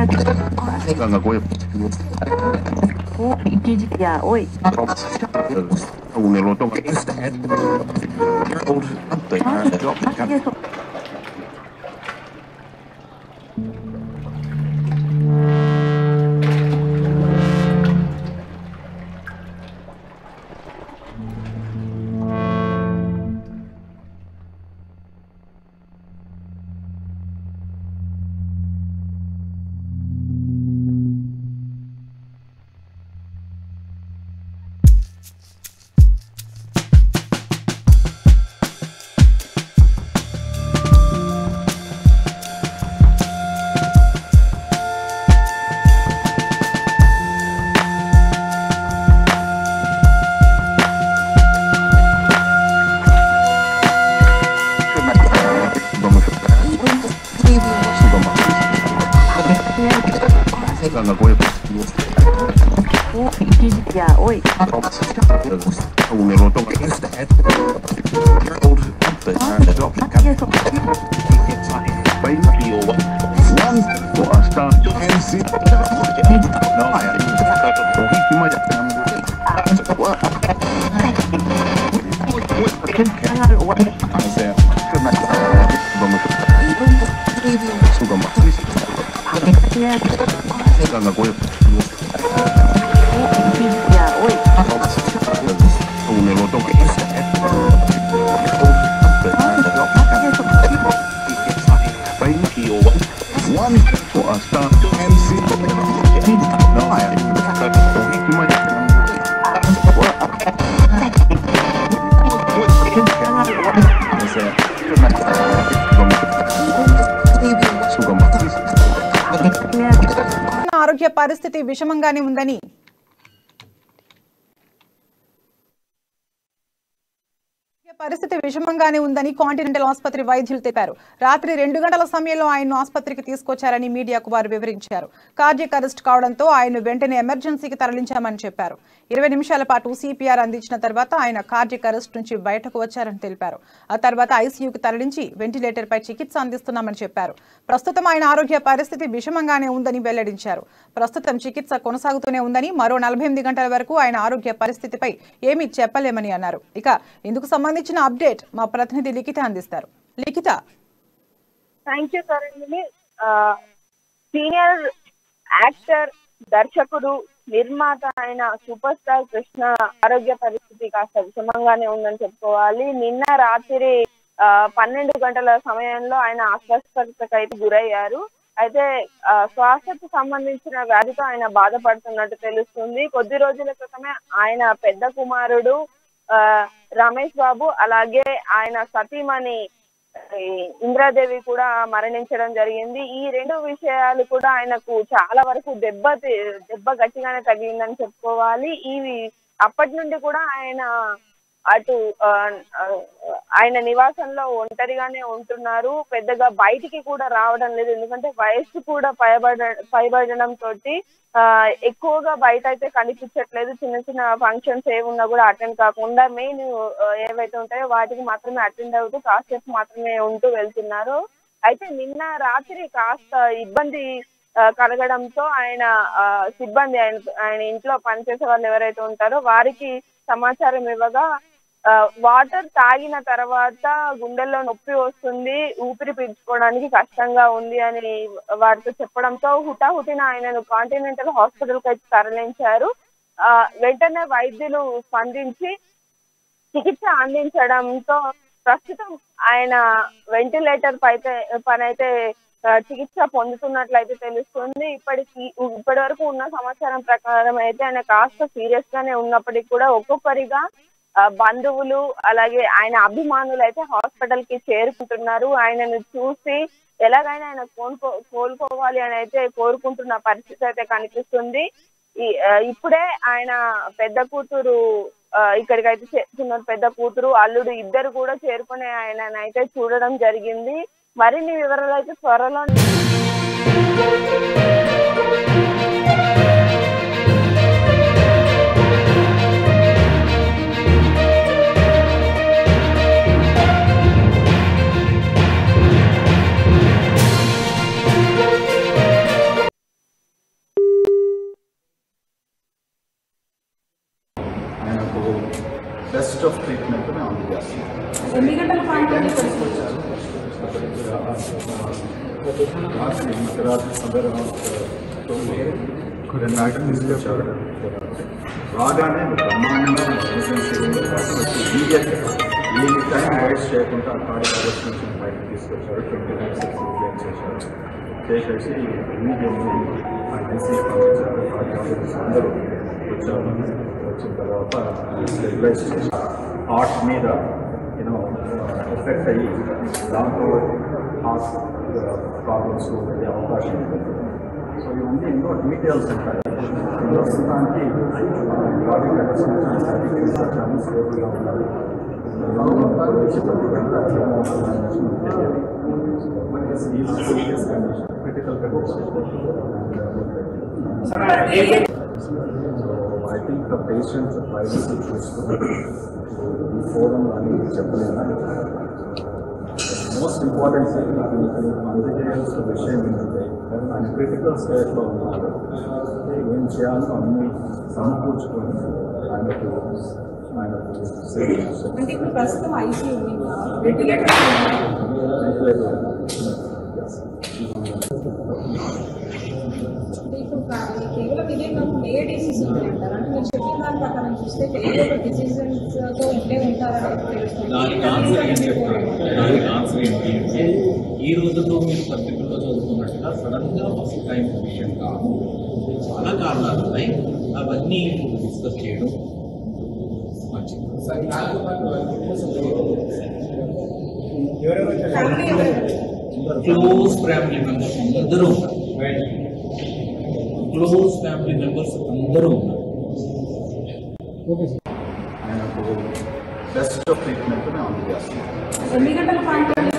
Ganga gue Oh, Gigi ya, oi. un eloto Ganga gue Oh, Gigi ya, oi. un eloto Ganga gue Oh, Gigi ya, oi. un eloto one for a star MC no ఆరోగ్య పరిస్థితి విషమంగానే ఉందని continental ఆసుపత్రి వైద్యులు తెలిపారు. రాత్రి 2 గంటల సమయంలో ఆయన్ను ఆసుపత్రికి తీసుకొచ్చారని మీడియాకు వారు వివరించారు. కార్డియాక్ అరెస్ట్ కావడంతో ఆయన్ను వెంటనే ఎమర్జెన్సీకి తరలించామని చెప్పారు. 20 నిమిషాల పాటు సిపిఆర్ అందించిన తర్వాత ఆయన కార్డియాక్ అరెస్ట్ నుంచి బయటకు వచ్చారని తెలిపారు. ఆ తర్వాత ఐసీయూకి తరలించి వెంటిలేటర్ పై చికిత్స అందిస్తున్నామని చెప్పారు. ప్రస్తుతం ఆయన ఆరోగ్య పరిస్థితి విషమంగానే ఉందని వెల్లడించారు. ప్రస్తుతం చికిత్స కొనసాగుతూనే ఉందని, మరో 48 గంటల వరకు ఆయన ఆరోగ్య పరిస్థితిపై ఏమీ చెప్పలేమని అన్నారు. ఇక ఇందుకు సంబంధించిన అప్డేట్ మా ప్రతినిధి లిఖిత అందిస్తారు. Likhitha. Thank you Karani. Senior actor, దర్శకుడు, నిర్మాత అయిన సూపర్ స్టార్ కృష్ణ ఆరోగ్య పరిస్థితి కాస్త విషమంగానే ఉందని చెప్పుకోవాలి. నిన్న రాత్రి 12 గంటల సమయంలో ఆయన అస్వస్థతకు అయితే గురయ్యారు. అయితే శ్వాసకు సంబంధించిన వ్యాధితో ఆయన బాధపడుతున్నట్టు తెలుస్తుంది. కొద్ది రోజుల క్రితమే ఆయన పెద్ద కుమారుడు రమేష్ బాబు, అలాగే ఆయన సతీమణి ఇంద్రాదేవి కూడా మరణించడం జరిగింది. ఈ 2 విషయాలు కూడా ఆయనకు చాలా వరకు దెబ్బ గట్టిగానే తగిలిందని చెప్పుకోవాలి. అప్పటి నుండి కూడా ఆయన నివాసంలో ఒంటరిగానే ఉంటున్నారు. పెద్దగా బయటికి కూడా రావడం లేదు, ఎందుకంటే వయస్సు కూడా పైబడడం తోటి ఎక్కువగా బయట అయితే కనిపించట్లేదు. చిన్న చిన్న ఫంక్షన్స్ ఏమున్నా కూడా అటెండ్ కాకుండా మెయిన్ ఏవైతే ఉంటాయో వాటికి మాత్రమే అటెండ్ అవుతూ కాసేపు మాత్రమే ఉంటూ వెళ్తున్నారు. అయితే నిన్న రాత్రి కాస్త ఇబ్బంది కలగడంతో ఆయన సిబ్బంది, ఆయన ఇంట్లో పనిచేసే వాళ్ళు ఎవరైతే ఉంటారో వారికి సమాచారం ఇవ్వగా వాటర్ తాగిన తర్వాత గుండెల్లో నొప్పి వస్తుంది, ఊపిరి పీల్చుకోవడానికి కష్టంగా ఉంది అని వారితో చెప్పడంతో హుటాహుటిన ఆయనను కాంటినెంటల్ హాస్పిటల్ కి తరలించారు. వెంటనే వైద్యులు స్పందించి చికిత్స అందించడంతో ప్రస్తుతం ఆయన వెంటిలేటర్ పైన చికిత్స పొందుతున్నట్లయితే తెలుస్తుంది. ఇప్పటి వరకు ఉన్న సమాచారం ప్రకారం అయితే ఆయన కాస్త సీరియస్ గానే ఉన్నప్పటికీ కూడా ఒక్కొక్కరిగా బంధువులు అలాగే ఆయన అభిమానులు అయితే హాస్పిటల్ కి చేరుకుంటున్నారు. ఆయనను చూసి ఎలాగైనా ఆయన కోలుకోవాలి అని అయితే కోరుకుంటున్న పరిస్థితి అయితే కనిపిస్తుంది. ఇప్పుడే ఆయన పెద్ద కూతురు ఇక్కడికైతే చేరుకున్నారు. పెద్ద కూతురు, అల్లుడు ఇద్దరు కూడా చేరుకునే ఆయన అయితే చూడడం జరిగింది. మరిన్ని వివరాలు అయితే త్వరలో రాగానే బ్రహ్మాండంగా ఇమీడియట్గా ఏ టైం వేస్ట్ చేయకుండా కార్డియాక్ అరెస్ట్ నుంచి బయటకు తీసుకొచ్చారు. 20 minutes క్లెయిమ్ చేశారు. చేసేసి ఇమీడియట్లీ ఐసీసీ పంపించారు. కార్డియాలజిస్ట్ అందరూ వచ్చారు. వచ్చిన తర్వాత స్టెబిలైజ్ చేశారు. హార్ట్ మీద ఎఫెక్ట్ అయ్యి దాంతో హార్ట్ ప్రాబ్లమ్స్ వెళ్ళే అవకాశం ఉంటుంది. సో ఇవన్నీ ఎన్నో డీటెయిల్స్ ఉంటాయి. ప్రస్తుతానికి కార్డియాక్ అరెస్ట్ నుంచి వచ్చాము. సేఫ్గా ఉన్నారు. Critical condition. I think the patient's privacy చూసుకుని ఈ ఫోరం అని చెప్పలేను. మోస్ట్ ఇంపార్టెంట్ అందజేయాల్సిన విషయం ఏంటంటే ఆయన క్రిటికల్ స్టేజ్లో ఉన్నారు. ఏం చేయాలో అన్ని సమకూర్చుకొని ఆయనకు సేవ చేస్తారు. ప్రస్తుతం ఐసీయూ వెంటిలేటర్ కేవలం ఇదే కాకుండా ఏ డిసీజ్ ఉంటాయంటారు? అంటే మీరు చెప్పిన దాని ప్రకారం చూస్తే ఏదో ఒక డిసీజెస్తో ఉంటారని తెలుస్తుంది. దానికి ఆన్సర్ ఏంటి అంటే ఈ రోజుల్లో మీరు పత్రికల్లో చదువుకున్నట్టుగా సడన్గా ఫస్ట్ టైం విషయం కాదు. చాలా కారణాలు ఉన్నాయి. అవన్నీ డిస్కస్ చేయడం మంచిది. క్లోజ్ ఫ్యామిలీ మెంబర్స్ అందరూ ఉన్నారు. క్లోజ్ ఫ్యామిలీ మెంబర్స్ అందరూ ఉన్నారు. ఆయనకు బెస్ట్ ఆఫ్ ట్రీట్మెంట్ అందజేస్తున్నాం. ఎన్ని గంటల ప్రాంతంలో